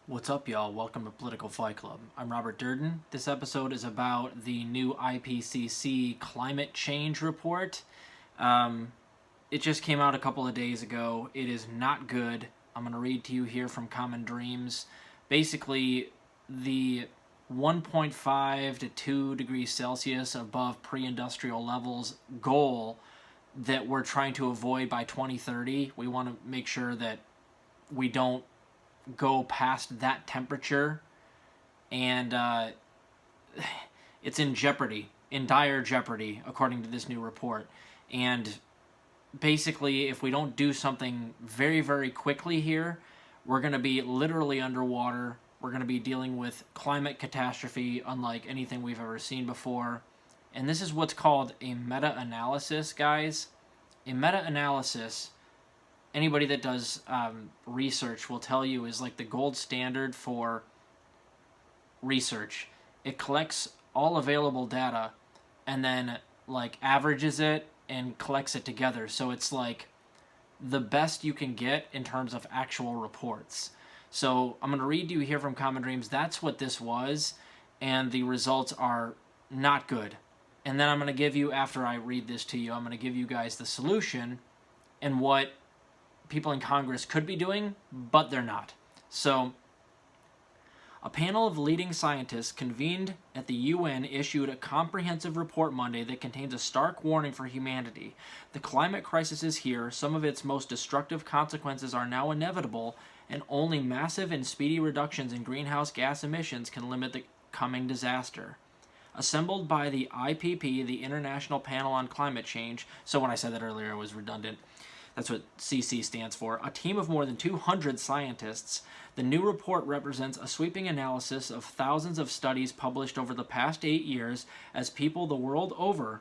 What's up, y'all? Welcome to Political Fight Club. I'm Robert Durden. This episode is about the new IPCC Climate Change Report. It just came out a couple of days ago. It is not good. I'm going to read to you here from Common Dreams. Basically, the 1.5 to 2 degrees Celsius above pre-industrial levels goal that we're trying to avoid by 2030, we want to make sure that we don't go past that temperature, and it's in jeopardy, in dire jeopardy, according to this new report. And basically, if we don't do something very, very quickly here, we're going to be literally underwater. We're going to be dealing with climate catastrophe unlike anything we've ever seen before. And this is what's called a meta-analysis, guys. A meta-analysis, anybody that does research will tell you, is like the gold standard for research. It collects all available data and then like averages it and collects it together. So it's like the best you can get in terms of actual reports. So I'm going to read to you here from Common Dreams. That's what this was, and the results are not good. And then I'm going to give you, after I read this to you, I'm going to give you guys the solution and what people in Congress could be doing, but they're not. So, a panel of leading scientists convened at the UN issued a comprehensive report Monday that contains a stark warning for humanity. The climate crisis is here, some of its most destructive consequences are now inevitable, and only massive and speedy reductions in greenhouse gas emissions can limit the coming disaster. Assembled by the IPP, the International Panel on Climate Change, so when I said that earlier it was redundant, that's what CC stands for, a team of more than 200 scientists. The new report represents a sweeping analysis of thousands of studies published over the past 8 years as people the world over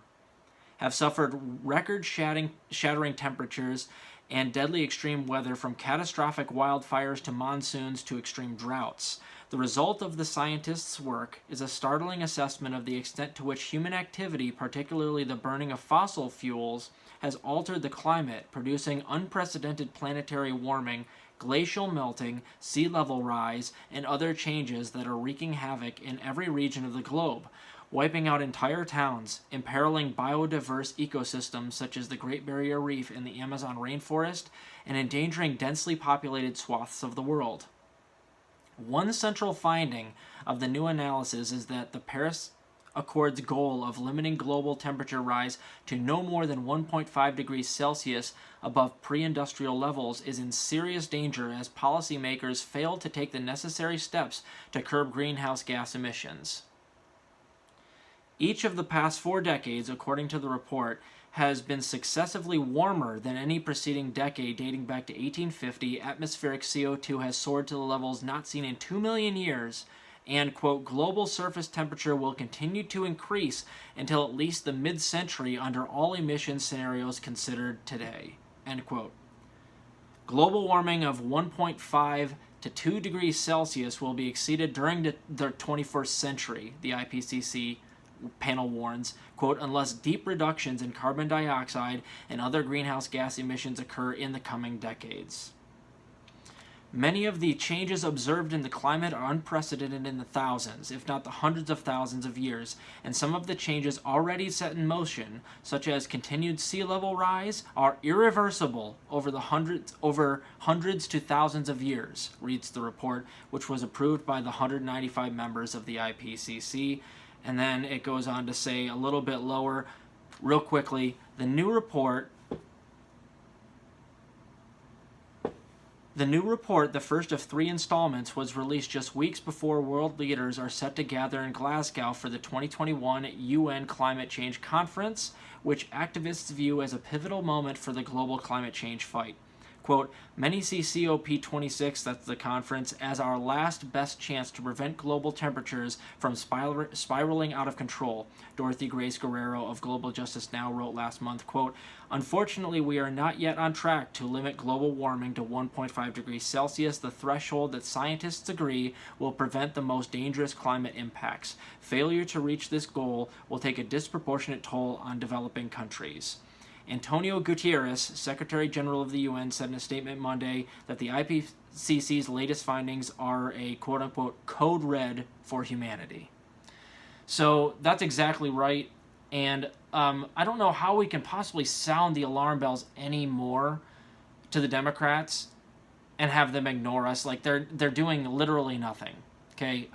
have suffered record-shattering temperatures and deadly extreme weather, from catastrophic wildfires to monsoons to extreme droughts. The result of the scientists' work is a startling assessment of the extent to which human activity, particularly the burning of fossil fuels, has altered the climate, producing unprecedented planetary warming, glacial melting, sea level rise, and other changes that are wreaking havoc in every region of the globe, wiping out entire towns, imperiling biodiverse ecosystems such as the Great Barrier Reef and the Amazon rainforest, and endangering densely populated swaths of the world. One central finding of the new analysis is that the Paris Accord's goal of limiting global temperature rise to no more than 1.5 degrees Celsius above pre-industrial levels is in serious danger as policymakers fail to take the necessary steps to curb greenhouse gas emissions. Each of the past 4 decades, according to the report, has been successively warmer than any preceding decade dating back to 1850. Atmospheric CO2 has soared to the levels not seen in 2 million years, and, quote, global surface temperature will continue to increase until at least the mid-century under all emission scenarios considered today, end quote. Global warming of 1.5 to 2 degrees Celsius will be exceeded during the 21st century, the IPCC panel warns, quote, unless deep reductions in carbon dioxide and other greenhouse gas emissions occur in the coming decades. Many of the changes observed in the climate are unprecedented in the thousands, if not the hundreds of thousands of years, and some of the changes already set in motion, such as continued sea level rise, are irreversible over hundreds to thousands of years, reads the report, which was approved by the 195 members of the IPCC. And then it goes on to say a little bit lower, real quickly, the new report, the first of 3 installments, was released just weeks before world leaders are set to gather in Glasgow for the 2021 UN Climate Change Conference, which activists view as a pivotal moment for the global climate change fight. Quote, many see COP26, that's the conference, as our last best chance to prevent global temperatures from spiraling out of control, Dorothy Grace Guerrero of Global Justice Now wrote last month, quote, unfortunately, we are not yet on track to limit global warming to 1.5 degrees Celsius, the threshold that scientists agree will prevent the most dangerous climate impacts. Failure to reach this goal will take a disproportionate toll on developing countries. Antonio Guterres, Secretary General of the UN, said in a statement Monday that the IPCC's latest findings are a quote-unquote code red for humanity. So that's exactly right. And I don't know how we can possibly sound the alarm bells anymore to the Democrats and have them ignore us. Like, they're doing literally nothing. Okay,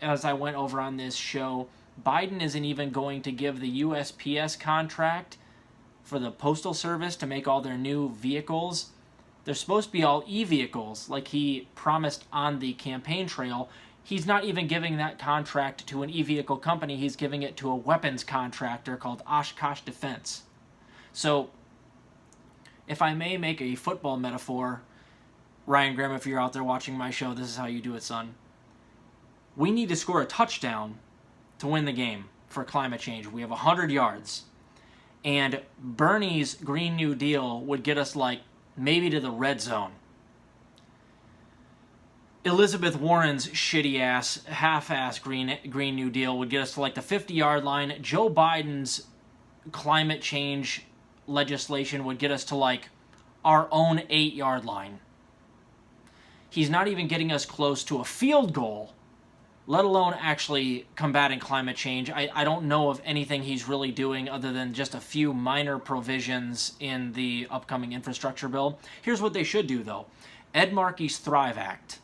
as I went over on this show, Biden isn't even going to give the USPS contract for the Postal Service to make all their new vehicles. They're supposed to be all e-vehicles, like he promised on the campaign trail. He's not even giving that contract to an e-vehicle company. He's giving it to a weapons contractor called Oshkosh Defense. So, if I may make a football metaphor, Ryan Grimm, if you're out there watching my show, this is how you do it, son. We need to score a touchdown to win the game for climate change. We have 100 yards. And Bernie's Green New Deal would get us, like, maybe to the red zone. Elizabeth Warren's shitty-ass, half-ass Green New Deal would get us to, like, the 50-yard line. Joe Biden's climate change legislation would get us to, like, our own 8-yard line. He's not even getting us close to a field goal, let alone actually combating climate change. I don't know of anything he's really doing other than just a few minor provisions in the upcoming infrastructure bill. Here's what they should do, though. Ed Markey's Thrive Act.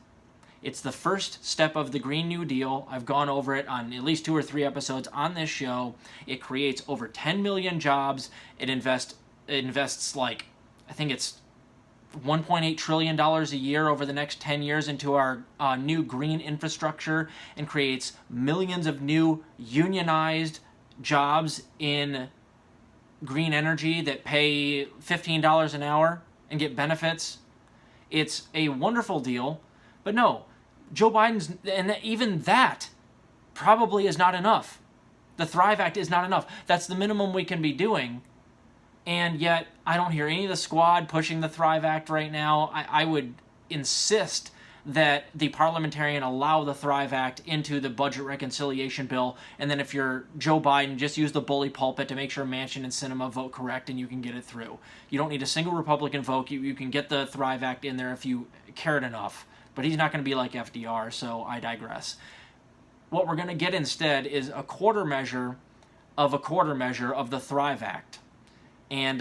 It's the first step of the Green New Deal. I've gone over it on at least 2 or 3 episodes on this show. It creates over 10 million jobs. It invests like, I think it's $1.8 trillion a year over the next 10 years into our new green infrastructure, and creates millions of new unionized jobs in green energy that pay $15 an hour and get benefits. It's a wonderful deal, but no, Joe Biden's, and even that probably is not enough. The Thrive Act is not enough. That's the minimum we can be doing. And yet, I don't hear any of the squad pushing the Thrive Act right now. I would insist that the parliamentarian allow the Thrive Act into the budget reconciliation bill, and then if you're Joe Biden, just use the bully pulpit to make sure Manchin and Sinema vote correct, and you can get it through. You don't need a single Republican vote. You can get the Thrive Act in there if you cared enough. But he's not going to be like FDR, so I digress. What we're going to get instead is a quarter measure of the Thrive Act. And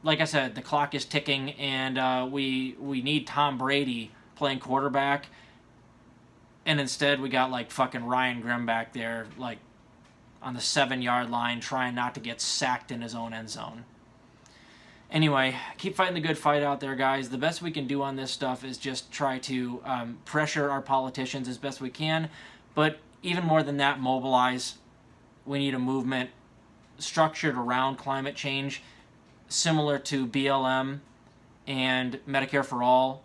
like I said, the clock is ticking, and we need Tom Brady playing quarterback. And instead, we got like fucking Ryan Grimm back there, like on the 7-yard line, trying not to get sacked in his own end zone. Anyway, keep fighting the good fight out there, guys. The best we can do on this stuff is just try to pressure our politicians as best we can. But even more than that, mobilize. We need a movement structured around climate change, similar to BLM and Medicare for All,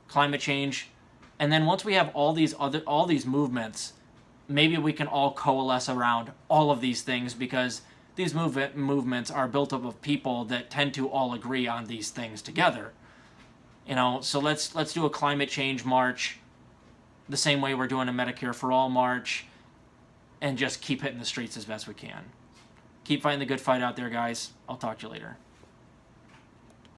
climate change. And then once we have all these movements, maybe we can all coalesce around all of these things, because these movements are built up of people that tend to all agree on these things together. You know, so let's do a climate change march the same way we're doing a Medicare for All march, and just keep hitting the streets as best we can. Keep fighting the good fight out there, guys. I'll talk to you later.